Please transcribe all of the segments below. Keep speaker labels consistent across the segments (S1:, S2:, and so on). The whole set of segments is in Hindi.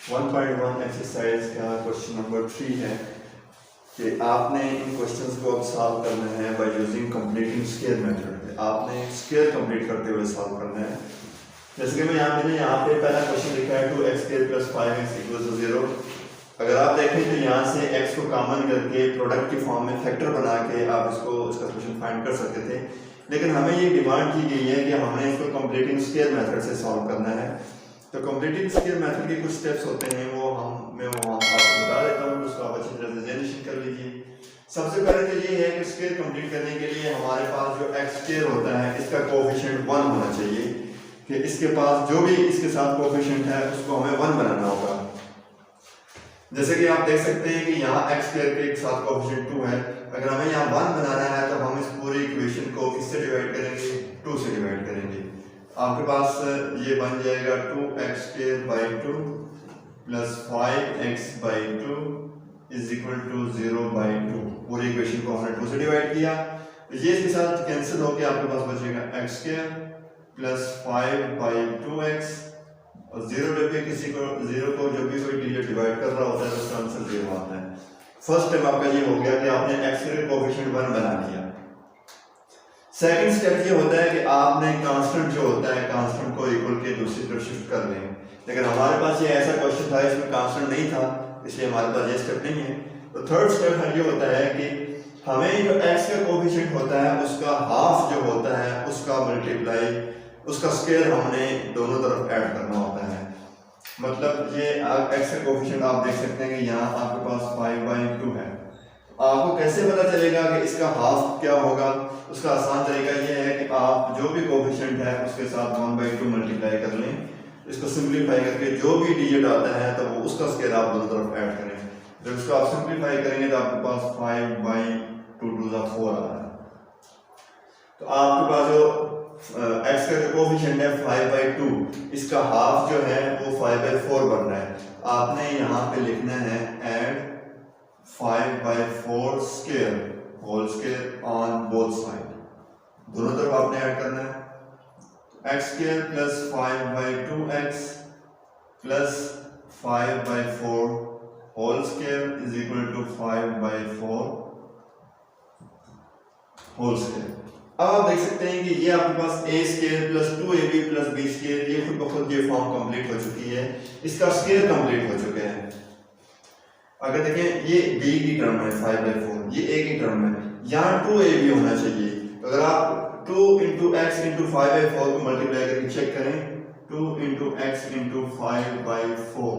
S1: 1.1 एक्सरसाइज का क्वेश्चन नंबर 3 है कि आपने इन क्वेश्चंस को अब सॉल्व करना है by using completing square method. आपने स्क्वायर कंप्लीट करते हुए सॉल्व करना है। जैसे कि मैंने यहाँ पे पहला क्वेश्चन लिखा है 2x² + 5x = 0। अगर आप देखें तो यहाँ से x को कॉमन करके प्रोडक्ट की फॉर्म में फैक्टर बना के आप इसका सोल्यूशन फाइंड कर सकते थे, लेकिन हमें ये डिमांड की गई है कि हमने इसको कंप्लीटिंग स्क्वायर मेथड से सॉल्व करना है। तो कंप्लीटिंग स्क्वायर मेथड के कुछ स्टेप्स होते हैं, मैं आपको बता देता हूँ, उसको आप अच्छी तरह से ज़हन कर लीजिए। सबसे पहले तो ये है कि स्क्वायर कंप्लीट करने के लिए हमारे पास जो x² होता है इसका कोएफिशिएंट 1 होना चाहिए, कि इसके पास जो भी इसके साथ कोएफिशिएंट है उसको हमें 1 बनाना होगा। जैसे कि आप देख सकते हैं कि यहाँ x² के साथ कोएफिशिएंट 2 है। अगर हमें यहाँ 1 बनाना है तो हम इस पूरी इक्वेशन को किससे डिवाइड करेंगे? 2 से डिवाइड करेंगे। आपके पास ये बन जाएगा 2x² 2 + 5x/2 = 0/2। पूरी इक्वेशन को हमने 2 से डिवाइड किया तो ये इसके साथ कैंसिल होकर आपके पास बचेगा x² + 5/2x, और 0 जब भी किसी को 0 को जब भी कोई डिजिट डिवाइड कर रहा होता है तो उसका आंसर 0 आता है। फर्स्ट स्टेप आपका ये हो गया कि आपने x के कोएफिशिएंट 1 बना लिया। सेकंड स्टेप ये होता है कि आपने कांस्टेंट जो होता है कांस्टेंट को इक्वल के दूसरी तरफ शिफ्ट कर लें, लेकिन हमारे पास ये ऐसा क्वेश्चन था इसमें कांस्टेंट नहीं था, इसलिए हमारे पास ये स्टेप नहीं है। तो थर्ड स्टेप ये होता है कि हमें जो x का कोएफिशिएंट होता है उसका हाफ जो होता है उसका मल्टीप्लाई उसका स्क्वायर हमने दोनों तरफ ऐड करना होता है। मतलब ये x का कोएफिशिएंट आप देख सकते हैं कि यहाँ आपके पास 5/2 है। आपको कैसे पता चलेगा कि इसका हाफ क्या होगा? उसका आसान तरीका ये है कि आप जो भी कोएफिशिएंट है उसके साथ 1/2 मल्टीप्लाई कर लें। इसको सिंपलीफाई करके जो भी डिजिट आता है तो वो उसका स्क्वायर आप दोनों तरफ ऐड करें। जब इसको आप सिंपलीफाई करेंगे तो आपके पास 5/2 = 4 आ रहा है। तो आपके पास जो x का जो कोएफिशिएंट है 5/2, इसका हाफ जो है वो 5/4 बन रहा है। आपने यहाँ पे लिखना है add 5/4 square whole square on both side, दोनों तरफ आपने ऐड करना है। x² + 5/2x + 5/4 whole square = 5/4 whole square. अब आप देख सकते हैं कि ये आपके पास a² + 2ab + b², ये खुद ब खुद ये फॉर्म कंप्लीट हो चुकी है, इसका स्क्वायर कंप्लीट हो चुके हैं। अगर देखें ये b की टर्म है 5/4, ये a की टर्म है, यहाँ 2ab होना चाहिए। तो अगर आप 2 × x × 5/4 को मल्टीप्लाई करके चेक करें, 2 × x × 5/4,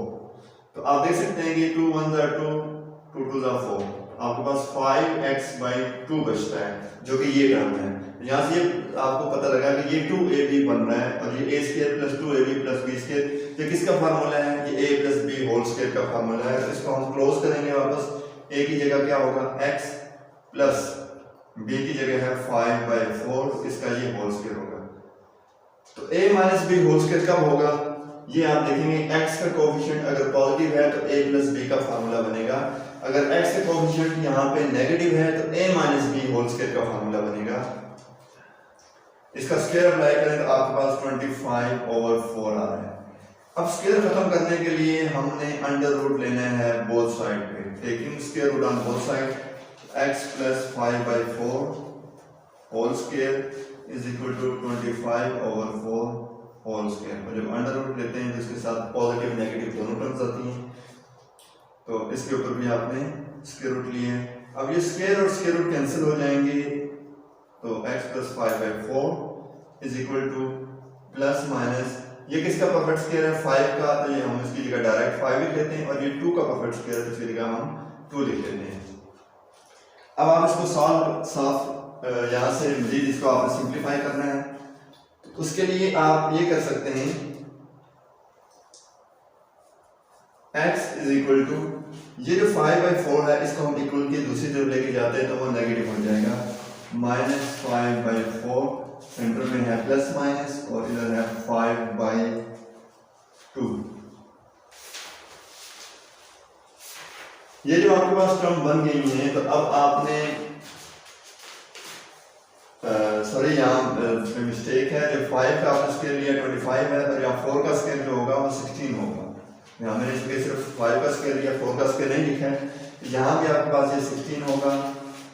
S1: तो आप देख सकते हैं कि 2 × 1 = 2, 2 × 2 = 4, आपके पास 5x/2 बचता है जो कि ये टर्म है। यहाँ से आपको पता लगा कि ये 2ab बन रहा है, और ये a² + 2ab + b², ये किसका फार्मूला है? ये a + b होल स्क्वायर का फार्मूला है। तो इसको हम क्लोज करेंगे वापस, a की जगह क्या होगा x प्लस b की जगह है 5/4, इसका ये होल स्क्वायर होगा। तो a - b होल स्क्वायर कब होगा? ये आप देखेंगे x का कोएफिशिएंट अगर पॉजिटिव है तो a + b का फार्मूला बनेगा। अगर x का कोएफिशिएंट यहाँ पे नेगेटिव है तो a - b होल स्क्वायर का फार्मूला बनेगा। इसका स्क्वायर अप्लाई करें तो आपके पास 25/4 आ रहा है। अब स्क्वायर खत्म करने के लिए हमने अंडर रूट लेना है बोथ साइड पे। Taking square root on both side, x + 5/4 whole square = 25/4 whole square. और जब अंडर रूट लेते हैं तो इसके साथ पॉजिटिव नेगेटिव दोनों टर्म्स आती हैं, तो इसके ऊपर भी आपने स्क्वायर रूट लिए। अब ये स्क्वायर और स्क्वायर रूट कैंसिल हो जाएंगे, तो x + 5/4 = प्लस माइनस, ये किसका परफेक्ट स्क्वायर है? 5 का, तो ये हम इसकी जगह डायरेक्ट 5 लिख लेते हैं, और ये 2 का परफेक्ट स्क्वायर है तो इसकी जगह हम 2 लिख लेते हैं। अब आप इसको साफ यहाँ से मजीद इसको आपने सिंप्लीफाई करना है, तो उसके लिए आप ये कर सकते हैं x = ये जो 5/4 है इसको हम इक्वल की दूसरी तरफ लेके जाते हैं तो वो नेगेटिव हो जाएगा, -5/4, सेंटर में है प्लस माइनस, और इधर है 5/2। ये जो आपके पास टर्म बन गई है, तो अब आपने सॉरी यहाँ मिस्टेक है, जो 5 का आपने स्क्वायर लिया 25 है, और यहाँ 4 का स्क्वायर जो होगा वो 16 होगा। यहाँ मैंने इसके सिर्फ 5 का स्क्वायर या 4 का स्क्वायर नहीं लिखा है। यहाँ भी आपके पास ये 16 होगा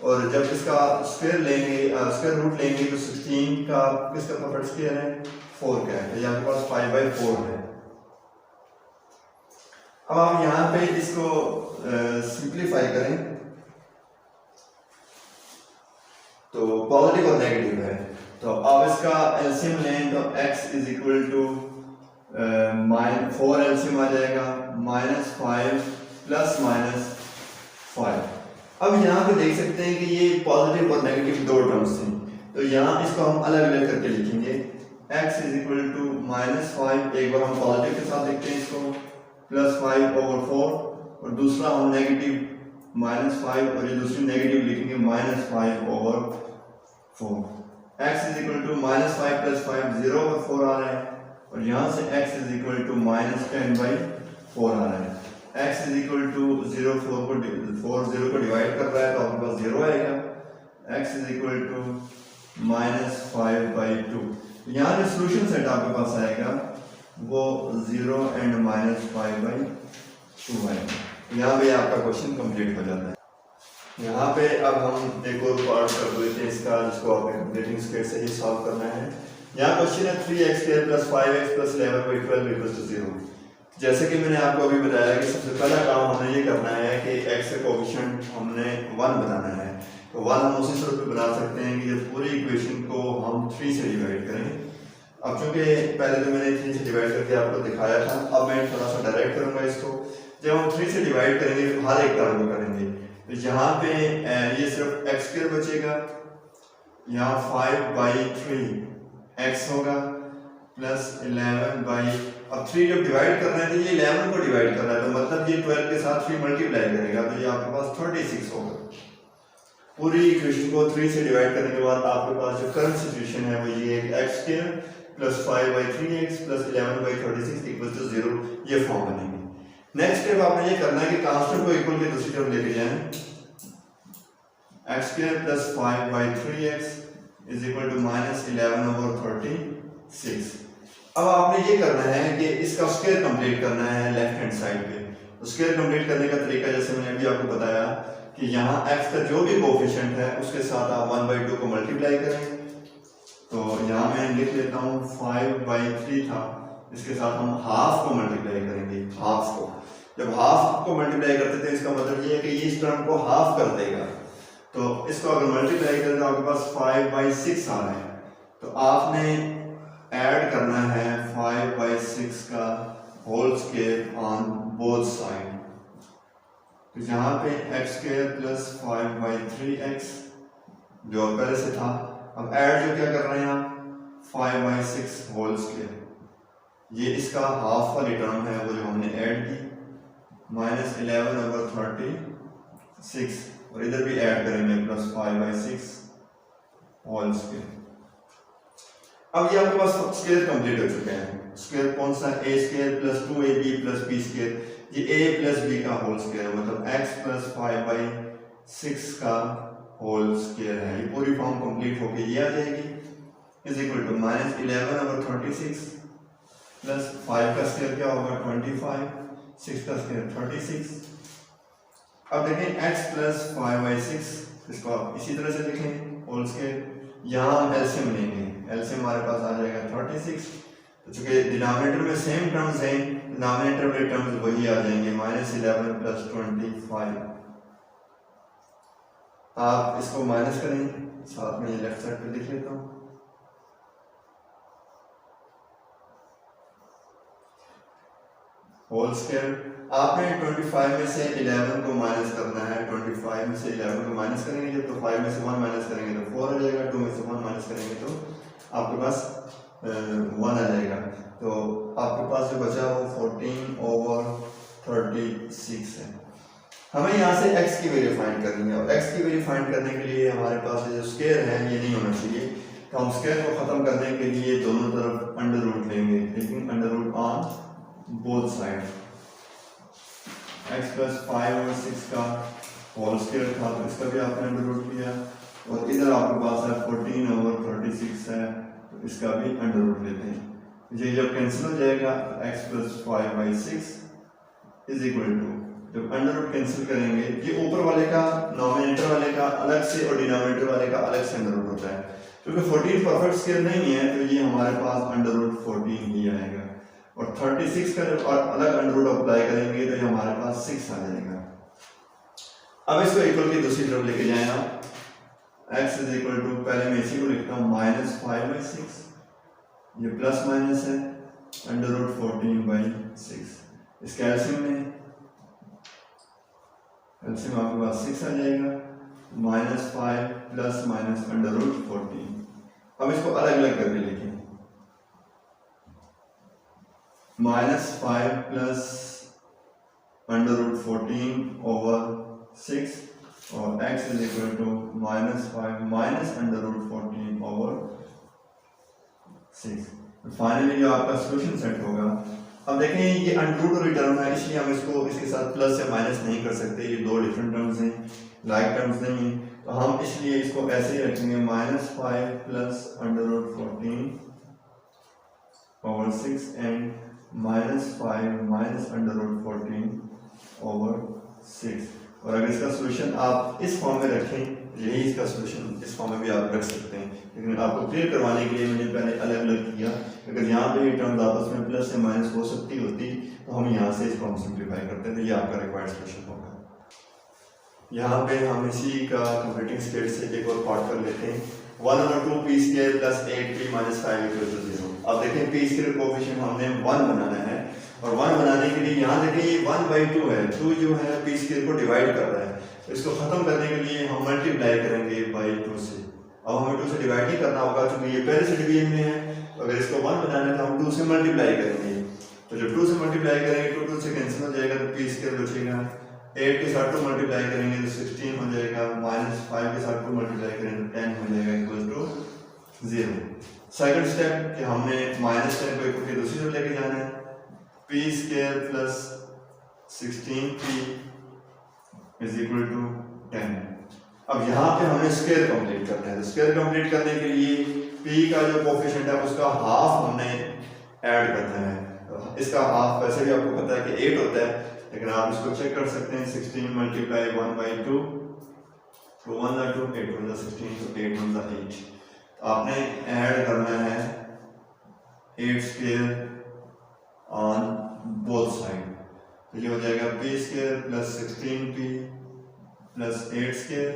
S1: और जब इसका स्क्वायर लेंगे स्क्वायर रूट लेंगे तो 16 का किसका परफेक्ट स्क्वायर है 4 का है, तो यहाँ आपके पास 5/4 है। अब आप यहाँ पे इसको सिंप्लीफाई करें तो पॉजिटिव और नेगेटिव है, तो अब इसका एलसीएम लें तो x is equal to 4 LCM आ जाएगा -5 प्लस -5। अब यहाँ पे देख सकते हैं कि ये पॉजिटिव और नेगेटिव दो टर्म्स थे, तो यहाँ इसको हम अलग अलग करके लिखेंगे। x इज इक्वल टू -5, एक बार हम पॉजिटिव के साथ लिखते हैं इसको +5/4 और दूसरा हम नेगेटिव -5 और ये दूसरी नेगेटिव लिखेंगे -5/4। x इज इक्वल टू -5 + 5 0/4 आ रहा है और यहाँ से x इज इक्वल टू -10/4 आ रहा है। x इज इक्वल टू 0 को डिवाइड कर रहा है तो आपके पास 0 आएगा। x इज इक्वल टू -5/2, यहाँ जो सोल्यूशन सेट आपके पास आएगा वो 0 एंड -5/2 आएगा। यहाँ पे आपका क्वेश्चन कंप्लीट हो जाता है। यहाँ पे अब हम एक और पार्ट कर लेते हैं इसका, जिसको आपने कंप्लीटिंग स्क्वायर से ही सॉल्व करना है। यहाँ क्वेश्चन है 3x² + 5x + 11/12 = 0। जैसे कि मैंने आपको अभी बताया कि सबसे पहला काम हमने ये करना है कि x का कोएफिशिएंट हमने 1 बनाना है, तो 1 हम उसी सूरत में बना सकते हैं कि ये पूरी इक्वेशन को हम 3 से डिवाइड करें। अब चूंकि पहले तो मैंने 3 से डिवाइड करके आपको दिखाया था, अब मैं थोड़ा सा डायरेक्ट करूंगा इसको। जब हम 3 से डिवाइड करेंगे तो हर एक टर्म को करेंगे, तो यहाँ पे ये सिर्फ x² बचेगा, यहाँ 5/3 x होगा प्लस 11 अब 3 जब डिवाइड कर रहे हैं तो ये 11 को डिवाइड कर रहा है, तो मतलब ये 12 के साथ 3 मल्टीप्लाई करेगा, तो ये आपके पास 36 होगा। पूरी इक्वेशन को 3 से डिवाइड करने के बाद आपके पास जो करंट सिचुएशन है वो ये x² + 5/3x + 11/36 = 0, ये फॉर्म बनेंगे। नेक्स्ट स्टेप आपने ये करना है कि कांस्टेंट को इक्वल की दूसरी तरफ लेके जाएं। x² + 5/3x = -11/36। अब आपने ये करना है कि इसका स्क्वायर कंप्लीट करना है लेफ्ट हैंड साइड पे। तो स्क्वायर कंप्लीट करने का तरीका जैसे मैंने अभी आपको बताया कि यहाँ x का जो भी कोएफिशिएंट है उसके साथ आप 1/2 को मल्टीप्लाई करें। तो यहाँ मैं लिख लेता हूँ 5/3 था, इसके साथ हम हाफ को मल्टीप्लाई करेंगे, हाफ को। जब हाफ को मल्टीप्लाई करते थे इसका मतलब ये है कि इस टर्म को हाफ कर देगा, तो इसको अगर मल्टीप्लाई करें तो आपके पास 5/6 आ रहा है, तो आपने ऐड करना है 5/6 का whole square on both side. तो यहाँ पे x² + 5/3x जो पहले से था, अब ऐड जो क्या कर रहे हैं आप 5/6 होल स्क्वायर, ये इसका हाफ वाली टर्म है वो जो हमने ऐड की -11/36 और इधर भी ऐड करेंगे +5/6 होल स्क्वायर। अब ये आपके पास स्क्वायर कंप्लीट हो चुके हैं। स्क्वायर कौन सा a² + 2ab + b², ये a + b का होल स्क्वायर मतलब x + 5/6 का होल स्क्वायर है। ये पूरी फॉर्म कंप्लीट होके ये आ जाएगी = -11/36 प्लस 5 का स्क्वायर क्या होगा 25, 6 का स्क्वायर 36। अब देखें x + 5/6, इसको आप इसी तरह से लिखें होल स्क्वायर। यहाँ हम एलसीएम लेंगे, एलसीएम हमारे पास आ जाएगा 36, तो चूंकि डिनोमिनेटर में सेम टर्म्स हैं, डिनोमिनेटर में टर्म्स वही आ जाएंगे -11 + 25। आप इसको माइनस करें, साथ में ये लेफ्ट साइड पे लिख लेता हूँ। होल स्क्वायर आपने 25 में से 11 को माइनस करना है, 25 में से 11 को माइनस करेंगे जब, तो 5 में से 1 माइनस करेंगे तो 4 आ जाएगा, 2 में से 1 माइनस करेंगे तो आपके पास 1 आ जाएगा। तो आपके पास जो बचा वो 14/36 है। हमें यहाँ से x की वैल्यू फाइंड करनी है, और x की वैल्यू फाइंड करने के लिए हमारे पास जो स्क्वायर है ये नहीं होना चाहिए, तो हम स्क्वायर को खत्म करने के लिए दोनों तरफ अंडर रूट लेंगे, लेकिन under root on both side. x + 5/6 का होल स्क्वायर था तो इसका भी आपने अंडर रूट लिया, और इधर आपके पास है 14/36 है तो इसका भी अंडर रूट लेते हैं। ये जब कैंसिल हो जाएगा x + 5/6 इज इक्वल टू, जब अंडर रूट कैंसिल करेंगे ये ऊपर वाले का नॉमिनेटर वाले का अलग से और डिनोमिनेटर वाले का अलग से अंडर रूट होता है। क्योंकि 14 परफेक्ट स्क्वायर नहीं है तो ये हमारे पास अंडर रूट 14 ही आएगा, और 36 का जब और अलग अंडर रूट अप्लाई करेंगे तो ये हमारे पास 6 आ जाएगा। अब इसको इक्वल की दूसरी तरफ लेके जाए आप, x इज इक्वल टू, पहले मैं इसी को लिखता हूँ -5/6, ये प्लस माइनस है अंडर रूट 14/6, इसका एलसीएम में एलसीएम आपके पास 6 आ जाएगा, -5 प्लस माइनस अंडर रूट 14। अब इसको अलग अलग करके लिखें, -5 प्लस अंडर रूट 14/6 और x is equal to -5 minus under root 14/6। Finally जो आपका सोल्यूशन सेट होगा, अब देखें ये अंडर रूट और टर्म है इसलिए हम इसको इसके साथ प्लस या माइनस नहीं कर सकते, ये दो डिफरेंट टर्म्स हैं, लाइक टर्म्स नहीं है, तो हम इसलिए इसको ऐसे ही रखेंगे -5 plus under root 14/6 and -5 minus under root 14/6। और अगर इसका सोल्यूशन आप इस फॉर्म में रखें, यही इसका सोल्यूशन इस फॉर्म में भी आप रख सकते हैं, लेकिन आपको क्लियर करवाने के लिए मैंने पहले अलग अलग किया। अगर यहाँ पे ये टर्म्स आपस में प्लस या माइनस हो सकती होती तो हम यहाँ से इसको हम सिंप्लीफाई करते हैं, तो ये आपका रिक्वायर्ड सोल्यूशन होगा। यहाँ पे हम इसी का कंप्लीटिंग स्टेट से एक और पार्ट कर लेते हैं, 1/2 p square plus 8p minus 5 equal to 0। अब देखें p स्क्वायर कोएफिशिएंट हमने 1 बनाना है, और 1 बनाने के लिए यहाँ देखें ये 1/2 है, 2 जो है p स्क्वायर को डिवाइड कर रहा है, तो इसको खत्म करने के लिए हम मल्टीप्लाई करेंगे बाई 2 से। अब हमें 2 से डिवाइड नहीं करना होगा क्योंकि ये पहले से डिवीजन में है, तो अगर इसको 1 बनाना है तो हम 2 से मल्टीप्लाई करेंगे, तो जब 2 से मल्टीप्लाई करेंगे 2 से कैंसिल हो जाएगा तो p स्क्वायर बचेगा, 8 के साथ 2 मल्टीप्लाई करेंगे तो 16 हो जाएगा, -5 के साथ 2 मल्टीप्लाई करेंगे तो 10 हो जाएगा इक्वल टू 0। सेकंड स्टेप कि हमने -10 को इक्वल की दूसरी तरफ लेके जाना है, p square plus 16p is equal to 10। अब यहाँ पे हमें स्क्वायर कंप्लीट करना है, तो स्क्वायर कंप्लीट करने के लिए p का जो कोएफिशिएंट है उसका हाफ हमने ऐड करना है। इसका हाफ वैसे भी आपको पता है कि 8 होता है, लेकिन आप इसको चेक कर सकते हैं, 16 मल्टीप्लाई 1/2, 2 1 2, 8 1 16, तो 8 1 8। तो आपने ऐड करना है 8 स्क्वायर ऑन बोथ साइड, तो ये हो जाएगा p square plus 16p plus 8 square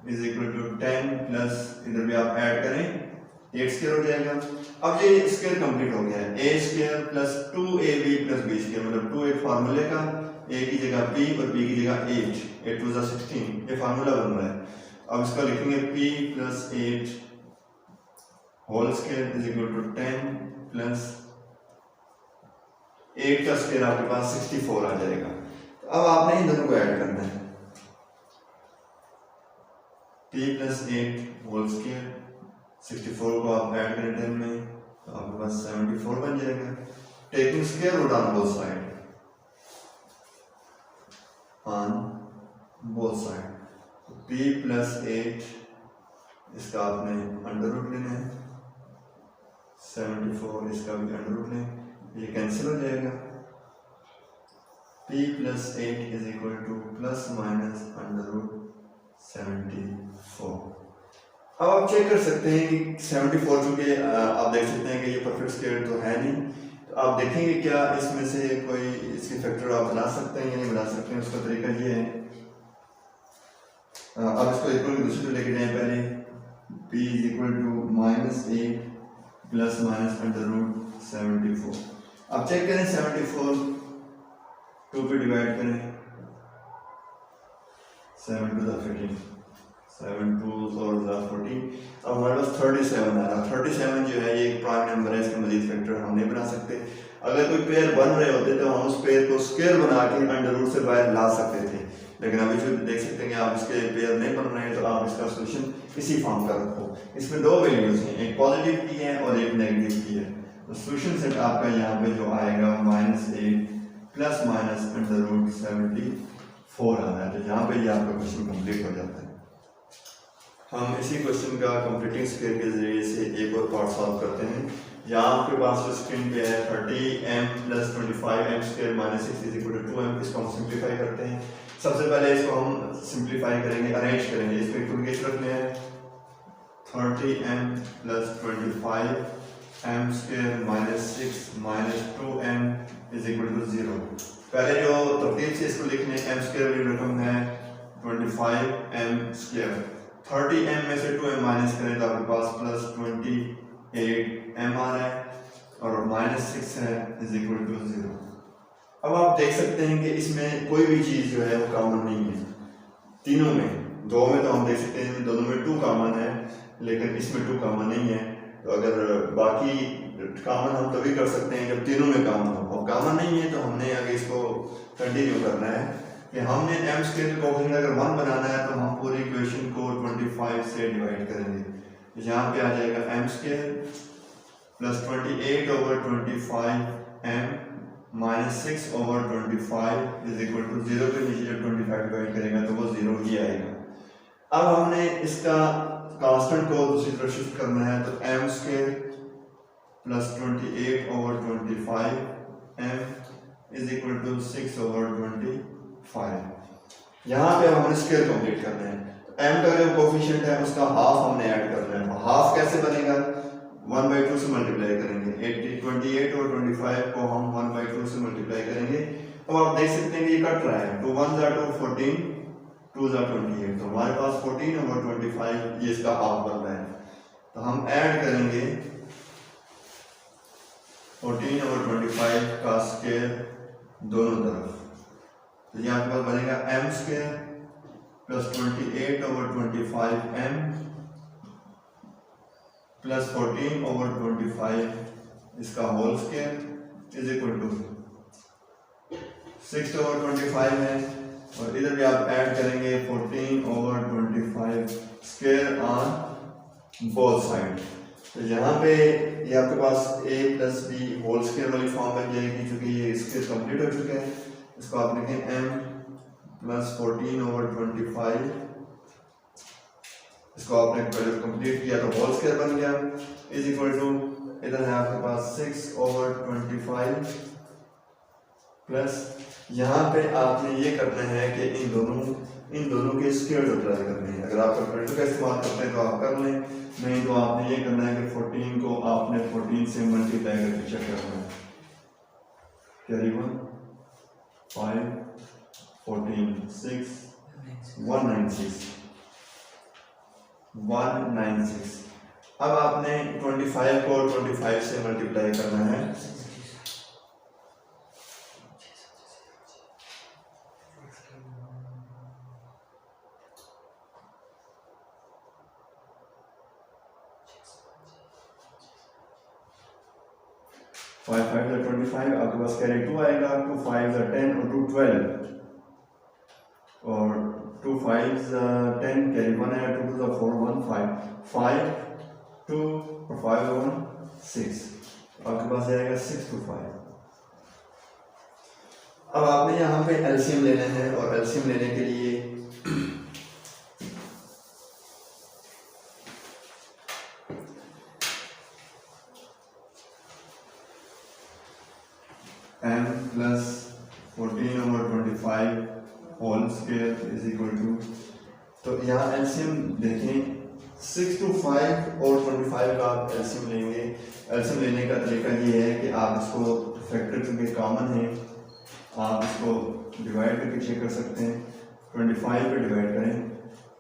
S1: is equal to 10 plus इधर भी आप ऐड करें 8 स्क्वायर हो जाएगा। अब ये स्क्वायर कंप्लीट हो गया है, a square plus 2ab plus b square, मतलब 2 एक फार्मूले का, a की जगह p और b की जगह 8, 8 2 16, ये फार्मूला बन रहा है। अब इसका लिखेंगे p plus 8 whole square is equal to 10 plus 8 का स्क्वायर आपके पास 64 आ जाएगा। तो अब आपने इन दोनों को ऐड करना है, p प्लस 8 होल स्क्वायर 64 को आप ऐड करें 10 में तो आपके पास 74 बन जाएगा, taking square root on both side, p plus 8 इसका आपने अंडर रूट लेना है, 74 इसका भी अंडर रूट लें, ये कैंसिल हो जाएगा, p plus 8 is equal to plus minus under root 74। अब आप चेक कर सकते हैं कि 74 चूंकि आप देख सकते हैं कि ये परफेक्ट स्क्वायर तो है नहीं, तो आप देखेंगे क्या इसमें से कोई इसके फैक्टर आप बना सकते हैं या नहीं बना सकते हैं, उसका तरीका ये है, अब इसको इक्वल की दूसरी लेके जाएं, पहले p is equal to -8 plus minus under root 74। अब चेक करें 74 2 पे डिवाइड करें, 7 2 15, 7 2 और 14, अब हमारे पास 37 आ रहा। 37 जो है ये एक प्राइम नंबर है, इसका मजीद फैक्टर हम नहीं बना सकते। अगर कोई पेयर बन रहे होते तो हम उस पेयर को स्क्वायर बना के अंडर रूट से बाहर ला सकते थे, लेकिन अभी जो देख सकते हैं कि आप इसके पेयर नहीं बन रहे हैं, तो आप इसका सोल्यूशन इसी फॉर्म का रखो। इसमें दो वैल्यूज हैं, एक पॉजिटिव की है और एक नेगेटिव की है, तो सोल्यूशन सेट आपका यहाँ पे जो आएगा -8 प्लस माइनस अंडर रूट 74 आ रहा है। तो यहाँ पे ये आपका क्वेश्चन कंप्लीट हो जाता है। हम इसी क्वेश्चन का कंप्लीटिंग स्क्वायर के जरिए से एक और पार्ट सॉल्व करते हैं। यहाँ आपके पास जो स्क्रीन पे है 30m + 25m² - 6 = 2m। इसको हम सिंप्लीफाई करते हैं। सबसे पहले इसको हम सिंप्लीफाई करेंगे, अरेंज करेंगे। इसको इक्वल रखने हैं 30m + 25m² - 6 - 2m = 0। पहले जो तरतीब से इसको लिखने, m² वाली रकम है 25m²। 30m में से 2m माइनस करें तो आपके पास +28m आ रहा है और -6 है = 0। अब आप देख सकते हैं कि इसमें कोई भी चीज़ जो है वो कॉमन नहीं है तीनों में। दो में तो हम देख सकते हैं दोनों में 2 कॉमन है, लेकिन इसमें 2 कॉमन नहीं है। तो अगर बाकी कॉमन हम तभी कर सकते हैं जब तीनों में कॉमन हो, और कॉमन नहीं है तो हमने आगे इसको कंटिन्यू करना है कि हमने m² को अगर 1 बनाना है तो हम पूरी इक्वेशन को 25 से डिवाइड करेंगे। यहाँ पे आ जाएगा m² + 28/25m - 6/25 = 0 के नीचे जब 25 डिवाइड करेगा तो वो 0 ही आएगा। अब हमने इसका कांस्टेंट को दूसरी तरफ शिफ्ट करना है तो m² + 28/25m = 6/25। यहाँ पे हमने स्क्वायर कंप्लीट करना है। m का जो कोफिशिएंट है उसका हाफ हमने ऐड करना है। हाफ कैसे बनेगा? 1/2 से मल्टीप्लाई करेंगे। 28/25 को हम 1/2 से मल्टीप्लाई करेंगे। अब आप देख सकते हैं कि ये कट रहा है, तो 1 * 2 14, 2 * 28, तो हमारे पास 14/25 ये इसका हाफ बन रहा है। तो हम ऐड करेंगे 14/25 का स्क्वायर दोनों तरफ, तो ये आपके पास बनेगा m² + 28/25m + 14/25 इसका होल स्क्वायर = 6/25 है। और इधर भी आप ऐड करेंगे 14/25 स्क्वायर ऑन बोथ साइड। तो यहाँ पे ये आपके पास a + b होल स्क्वायर वाली फॉर्म बन जाएगी, क्योंकि ये स्क्वायर कंप्लीट हो चुका है। इसको आप लिखें m + 14/25, इसको आपने पहले कंप्लीट किया तो होल स्क्वायर बन गया = इधर है आपके पास 6/25 प्लस यहाँ पे आपने ये करना है कि इन दोनों के स्क्वायर ट्राई करने हैं। अगर आप कैलकुलेटर का इस्तेमाल करते हैं तो आप कर लें, नहीं तो आपने ये करना है कि 14 को आपने 14 से मल्टीप्लाई करके चेक करना है। कैरी 1 5 14 6 196। अब आपने 25 को 25 से मल्टीप्लाई करना है। 5 5 = 25, आपके पास कैरी 2 आएगा। 2 5 = 10 और 2 12, और 2 5 = 10, कैरी 1 आएगा। 2 2 = 4 1 5 5 2 और 5 1 6, आपके पास आएगा 6 to 5। अब आपने यहाँ पे एलसीएम लेना है, और एलसीएम लेने के लिए m + 14/25 होल स्क्वायर = तो यहाँ एलसीएम देखें 6 to 5 और 25 का आप एलसीएम लेंगे। एलसीएम लेने का तरीका ये है कि आप इसको फैक्टर चूंकि कॉमन है, आप इसको डिवाइड करके चेक कर सकते हैं। 25 पे डिवाइड करें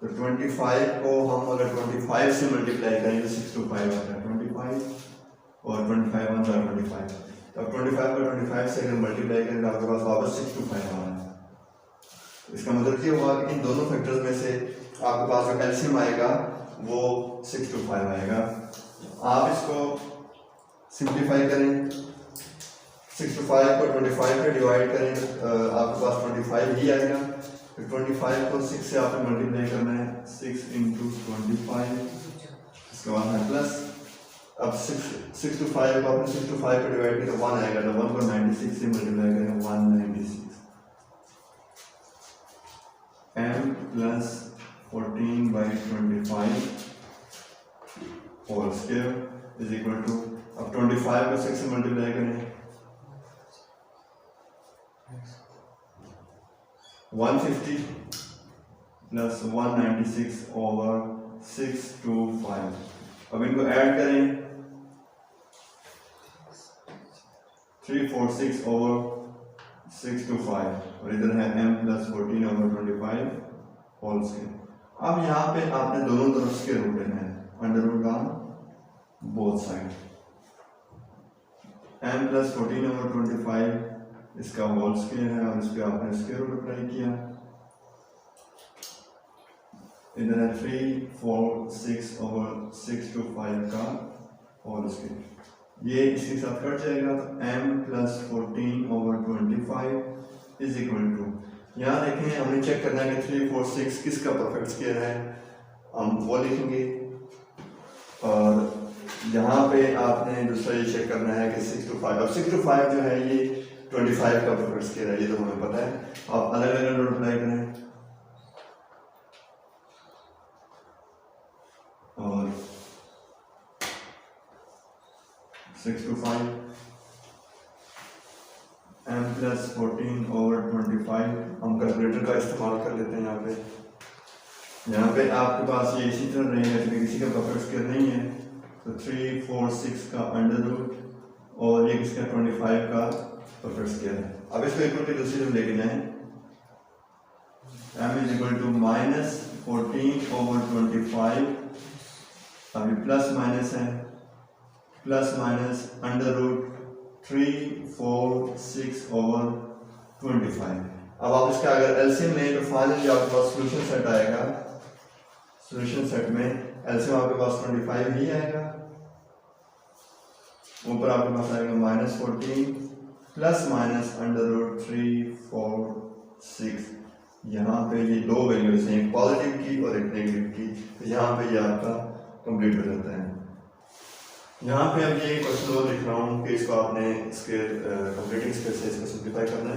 S1: तो 25 को हम अगर 25 से मल्टीप्लाई करें तो 6 to 5 आता है 25, और 25 1 = 25। तो अब 25 को 25 से अगर मल्टीप्लाई करें तो आपके पास वापस 6 to 5 आ रहा है। इसका मतलब ये हुआ कि इन दोनों फैक्टर्स में से आपके पास जो एलसीएम आएगा वो 6 to 5 आएगा। आप इसको सिंप्लीफाई करें, 6 to 5 को 25 पे डिवाइड करें, आपके पास 25 ही आएगा। फिर 25 को 6 से आपने मल्टीप्लाई करना है, 6 × 25, इसके बाद है प्लस। अब 6 to 5 को आपने 6 to 5 पे डिवाइड किया तो 1 आएगा, तो 1 को 96 से मल्टीप्लाई करें, 196 m + 14/25 whole square is equal to, अब 25 को 6 से मल्टीप्लाई करें, 150 प्लस 196 ओवर 625। अब इनको ऐड करें, 346 ओवर 625 और इधर है m plus 14 over 25 whole square. अब यहाँ पे आपने दोनों तरफ स्क्वायर रूट लेना है, under root on both side, m plus 14 over 25 इसका होल स्क्वायर है और इस पे आपने स्क्वायर रूट अप्लाई किया। इधर है 346 ओवर 625 का होल स्क्वायर, ये इसके साथ कट जाएगा तो m plus 14 over 25 is equal to, यहाँ देखें हमें चेक करना है कि 346 किसका परफेक्ट स्क्वायर है, हम वो लिखेंगे। और यहाँ पे आपने दूसरा ये चेक करना है कि 6 to 5, अब 6 to 5 जो है ये 25 का परफेक्ट स्क्वायर है, ये तो हमें पता है। आप अलग अलग नोट अप्लाई करें और 6 to 5 m प्लस 14 ओवर 25, हम कैलकुलेटर का इस्तेमाल कर लेते हैं। यहाँ पे आपके पास ये इसी तरह रहेगा, क्योंकि किसी का परफेक्ट स्क्वायर नहीं है, तो 346 का अंडर रूट और ये किसका 25 का परफेक्ट स्क्वायर है। अब इसको इक्वल टू दूसरी तरफ लेके जाएं, m is equal to minus 14 over 25, अभी प्लस माइनस है, plus minus under root 346 over 25। अब आप इसका अगर एलसीएम लें तो फाइनली आपके पास सॉल्यूशन सेट आएगा, सॉल्यूशन सेट में एलसीएम आपके पास 25 ही आएगा, ऊपर आपके पास आएगा minus 14 plus minus under root 346। यहाँ पे ये दो वैल्यूज हैं, एक पॉजिटिव की और एक नेगेटिव की, तो यहाँ पे ये आपका कंप्लीट हो जाता है। यहाँ पे अब ये क्वेश्चन और लिख रहा हूँ कि इसको आपने स्क्वायर कंप्लीटिंग स्क्वायर से इसको सिंप्लीफाई करना है।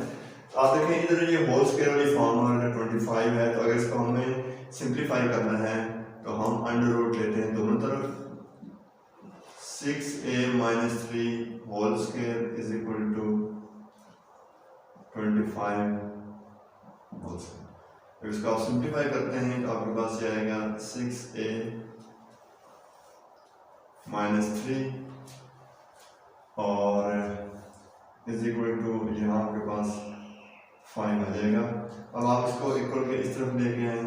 S1: तो आप देखें इधर ये होल स्क्वायर वाली फॉर्म और 25 है, तो अगर इसको हमें सिंप्लीफाई करना है तो हम अंडर रूट लेते हैं दोनों तरफ, 6a minus 3 whole square is equal to 25 whole square. तो इसको आप सिंप्लीफाई करते हैं तो आपके पास ये आएगा 6a माइनस 3 और इज इक्वल टू यहाँ आपके पास 5 आ जाएगा। अब आप इसको इक्वल के इस तरफ लेके आए,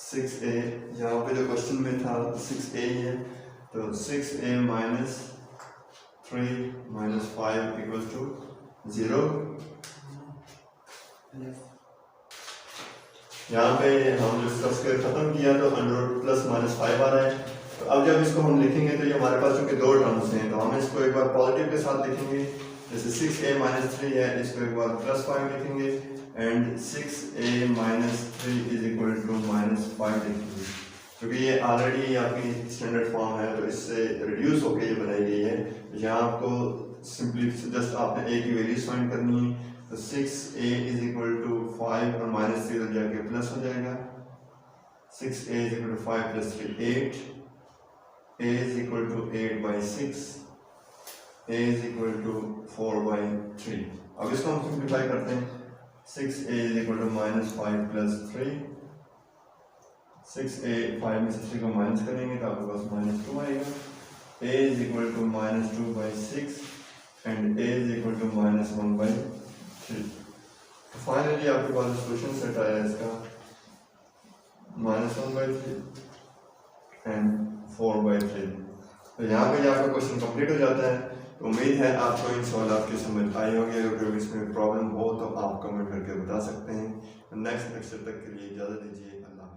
S1: 6a, यहाँ पे जो क्वेश्चन में था 6a ही है, तो 6a minus 3 minus 5 equal to 0। यहाँ पे हम जो इसका स्क्वायर खत्म किया तो अंडर रूट प्लस माइनस 5 आ रहा है। तो अब जब इसको हम लिखेंगे तो ये हमारे पास चूंकि दो टर्म्स हैं, तो हम इसको एक बार पॉजिटिव के साथ लिखेंगे, जैसे 6a माइनस 3 है, इसको एक बार प्लस 5 लिखेंगे and 6a minus 3 is equal to minus 5 लिखेंगे, क्योंकि ये ऑलरेडी आपकी स्टैंडर्ड फॉर्म है तो इससे रिड्यूस होकर ये बनाई गई है। यहाँ आपको सिंपली जस्ट आपने a की वैल्यूज फाइंड करनी है, तो 6a इज इक्वल टू 5 और माइनस 3 जाके प्लस हो जाएगा, 6a is equal to 5 plus 3 8, a is equal to 8 by 6, a is equal to 4 by 3। अब इसको हम सिंप्लीफाई करते हैं, 6a is equal to minus 5 plus 3, 6a 5 में से 3 को माइनस करेंगे तो आपके पास माइनस 2 आएगा, a is equal to minus 2 by 6 and a is equal to minus 1 by 3। तो फाइनली आपके पास सॉल्यूशन सेट आया इसका minus 1 by 3 and 4 by 3। तो यहाँ पे आपका क्वेश्चन कंप्लीट हो जाता है। तो उम्मीद है आपको इन सवाल की समझ आई होगी। अगर इसमें प्रॉब्लम हो तो आप कमेंट करके बता सकते हैं। नेक्स्ट लेक्चर तक के लिए इजाज़त दीजिए। अल्लाह।